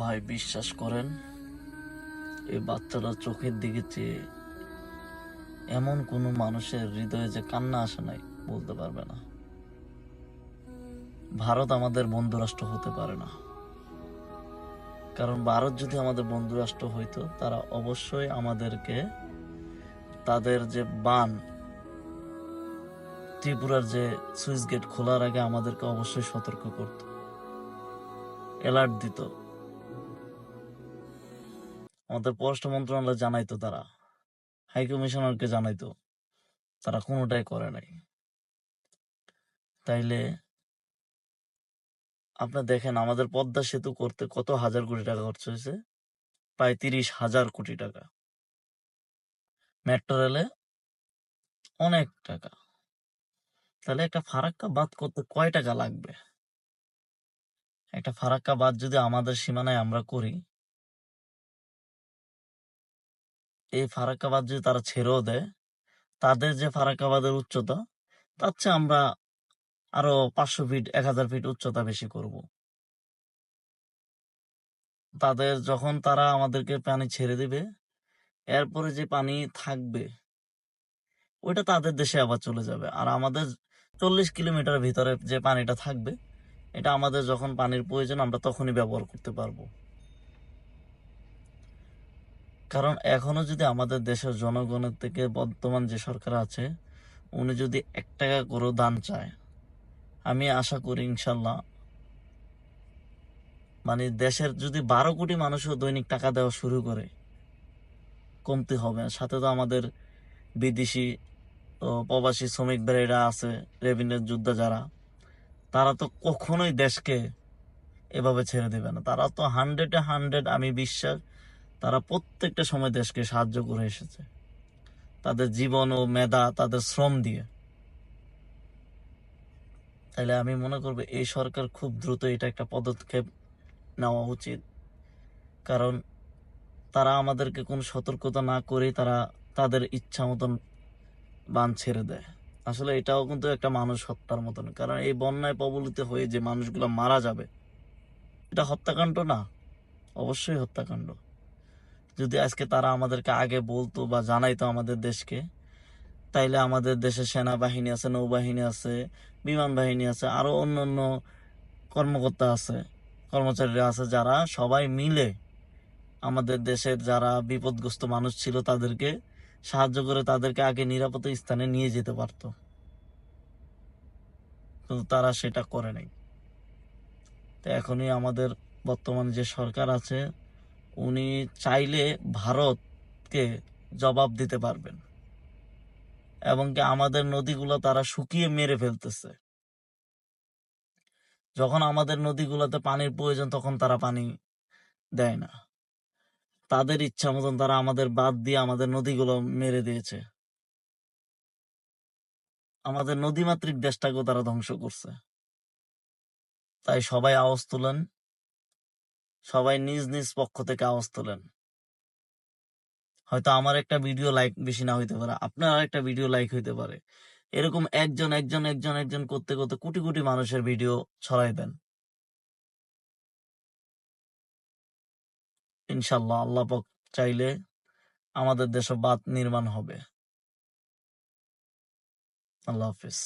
ভাই বিশ্বাস করেন, এই বাচ্চাটার চোখের দিকে চেয়ে এমন কোনো মানুষের হৃদয়ে যে কান্না আসে নাই বলতে পারবে না। ভারত আমাদের বন্ধুরাষ্ট্র হতে পারে না, কারণ ভারত যদি আমাদের বন্ধুরাষ্ট্র হইতো তারা অবশ্যই আমাদেরকে তাদের যে বান ত্রিপুরার যে সুইচ গেট খোলার আগে আমাদেরকে অবশ্যই সতর্ক করত, অ্যালার্ট দিত, আমাদের পররাষ্ট্র মন্ত্রণালয় জানাইতো, তারা হাই কমিশনারকে জানাইতো, তারা কোনোটাই করে নাই। তাইলে আপনার দেখেন, আমাদের পদ্মা সেতু করতে কত হাজার কোটি টাকা খরচ হয়েছে, প্রায় 30,000 কোটি টাকা। মেট্রো রেলে অনেক টাকা। তাহলে একটা ফারাক্কা বাঁধ করতে কয় টাকা লাগবে? একটা ফারাক্কা বাঁধ যদি আমাদের সীমানায় আমরা করি, এই ফারাক্কা বাঁধ যদি তারা ছেড়েও দেয়, তাদের যে ফারাক্কা বাঁধের উচ্চতা তার চেয়ে আমরা আরো 500 ফিট 1000 ফিট উচ্চতা বেশি করব। তাদের যখন তারা আমাদেরকে পানি ছেড়ে দিবে, এরপরে যে পানি থাকবে ওইটা তাদের দেশে আবার চলে যাবে, আর আমাদের 40 কিলোমিটার ভিতরে যে পানিটা থাকবে এটা আমাদের যখন পানির প্রয়োজন আমরা তখনই ব্যবহার করতে পারবো। কারণ এখনো যদি আমাদের দেশের জনগণের থেকে বর্তমান যে সরকার আছে উনি যদি 1 টাকা করে দান চায়, আমি আশা করি ইনশাল্লাহ মানে দেশের যদি 12 কোটি মানুষও দৈনিক টাকা দেওয়া শুরু করে, কমতি হবে। সাথে তো আমাদের বিদেশি ও প্রবাসী শ্রমিক ভাইরা আছে, রেভিনিউ যোদ্ধা যারা, তারা তো কখনোই দেশকে এভাবে ছেড়ে দেবে না। তারা তো 100-100, আমি বিশ্বাস তারা প্রত্যেকটা সময় দেশকে সাহায্য করে এসেছে তাদের জীবন ও মেধা, তাদের শ্রম দিয়ে। তাইলে আমি মনে করবো এই সরকার খুব দ্রুত এটা একটা পদক্ষেপ নেওয়া উচিত, কারণ তারা আমাদেরকে কোনো সতর্কতা না করে তারা তাদের ইচ্ছা মতন বান ছেড়ে দেয়। আসলে এটাও কিন্তু একটা মানুষ হত্যার মতন, কারণ এই বন্যায় কবলিত হয়ে যে মানুষগুলো মারা যাবে এটা হত্যাকাণ্ড না? অবশ্যই হত্যাকাণ্ড। যদি আজকে তারা আমাদেরকে আগে বলতো বা জানাইতো আমাদের দেশকে, তাইলে আমাদের দেশে সেনাবাহিনী আছে, নৌবাহিনী আছে, বিমান বাহিনী আছে, আরো অন্যান্য কর্মকর্তা আছে, কর্মচারীরা আছে, যারা সবাই মিলে আমাদের দেশের যারা বিপদগ্রস্ত মানুষ ছিল তাদেরকে সাহায্য করে তাদেরকে আগে নিরাপদ স্থানে নিয়ে যেতে পারতো, কিন্তু তারা সেটা করে নাই। তো এখনই আমাদের বর্তমান যে সরকার আছে উনি চাইলে ভারতকে জবাব দিতে পারবেন, এবং কি আমাদের নদীগুলো তারা শুকিয়ে মেরে ফেলতেছে। যখন আমাদের নদীগুলোতে পানির প্রয়োজন তখন তারা পানি দেয় না, তাদের ইচ্ছা মতন তারা আমাদের বাদ দিয়ে আমাদের নদীগুলো মেরে দিয়েছে, আমাদের নদীমাতৃক দেশটাকেও তারা ধ্বংস করছে। তাই সবাই আওয়াজ তুলেন, সবাই নিজ নিজ পক্ষ থেকে আওয়াজ তোলেন। হয়তো আমার একটা ভিডিও লাইক বেশি না হইতে পারে, আপনার একটা ভিডিও লাইক হইতে পারে, এরকম একজন একজন একজন একজন করতে করতে কোটি কোটি মানুষের ভিডিও ছড়াই দেন। ইনশাল্লাহ আল্লাহ পাক চাইলে আমাদের দেশে বাঁধ নির্মাণ হবে। আল্লাহ হাফিজ।